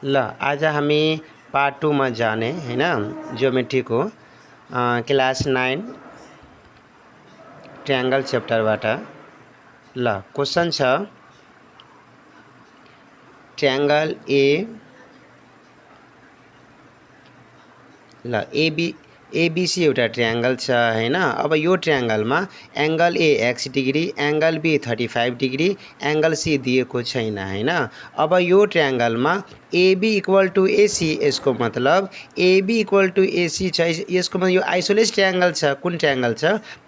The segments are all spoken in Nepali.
ल आज हामी पार्ट 2 में जाने हैन ज्योमेट्री को क्लास 9 ट्रायंगल चैप्टरबाट। ल क्वेश्चन छ ट्रायंगल एबीसी एउटा ट्रायंगल छ हैन। अब यो ट्रायंगल में angle A x degree, angle B 35 degree, angle C दिएको छैन हैन। अब यो ट्रायंगल में AB इक्वल टू AC, यसको मतलब AB इक्वल टू AC छ। यसको मतलब यो आइसोलेस ट्रायंगल छ। कुन ट्रायंगल छ?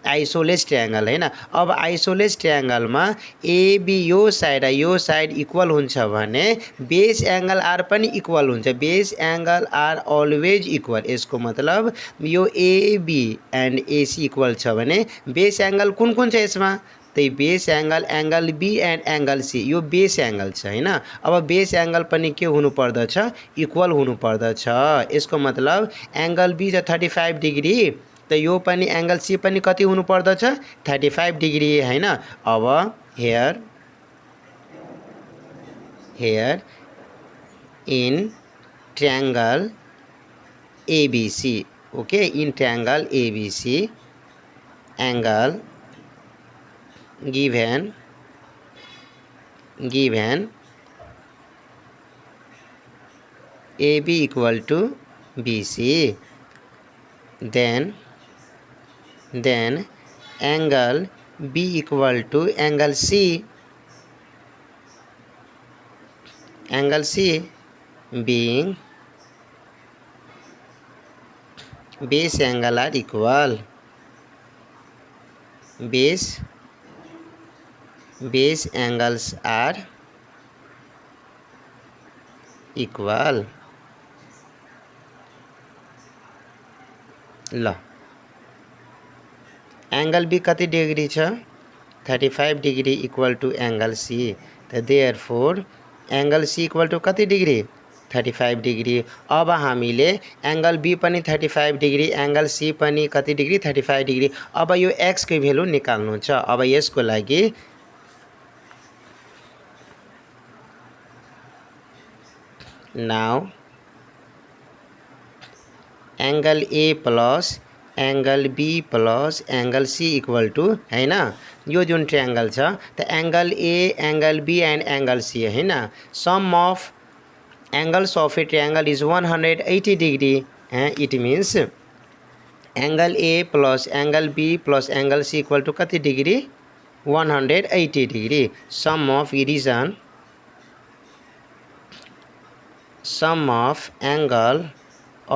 आइसोलेस ट्रायंगल हैन। अब आइसोलेस ट्रायंगल में AB यो साइड इक्वल हुन्छ भने बेस एंगल R पनि इक्वल हुन्छ। Base angle R always equal. यसको मतलब यो AB एंड AC इक्वल छ भने बेस एंगल कुन कुन छ यसमा? त्यही base angle, angle B and angle C, यो बेस एंगल छ हैन। अब बेस एंगल पनि के हुनु पर्दछ? इक्वल हुनु पर्दछ। यसको मतलब एंगल B छ 35 डिग्री, त यो पनि एंगल C पनि कति हुनु पर्दछ? 35 डिग्री हैन। अब here in triangle ABC, okay, in triangle ABC, angle given AB equal to BC, then angle B equal to angle C, angle C being base angle are equal. Base angles are equal. ल एंगल बी कति डिग्री छ? 35 degree equal to angle C, तो therefore angle C equal to कति डिग्री? 35 डिग्री। अब हामीले एंगल बी पनि 35 डिग्री, एंगल सी पनि कति डिग्री? 35 डिग्री। अब यो x को भ्यालु निकाल्नु छ। अब यसको लागि now angle A plus angle B plus angle C equal to हैन, यो जुन ट्रायंगल छ त angle A, angle B and angle C हैन। Sum of angles of a triangle is 180 degree. It means angle A plus angle B plus angle C equal to kati degree? 180 degree. Sum of angle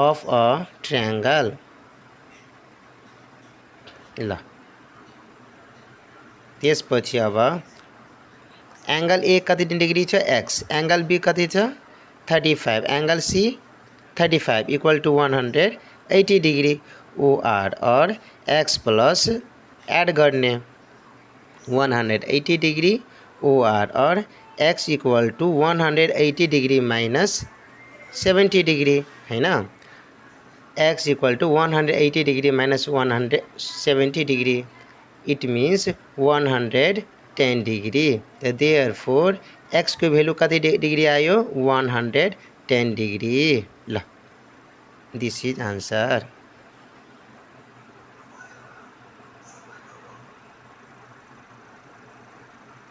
of a triangle. ल त्यसपछि अब एंगल A कति डिग्री छ? x, एंगल B कति छ? 35, angle C 35 equal to 180 degree OR और x प्लस ऐड करने 180 डिग्री OR और x equal to 180 degree minus 70 degree हैन। x equal to 180 degree minus 170 degree, it means 110 degree. Therefore x को भ्यालु कति डिग्री आयो? 110 डिग्री। ल दिस इज आंसर।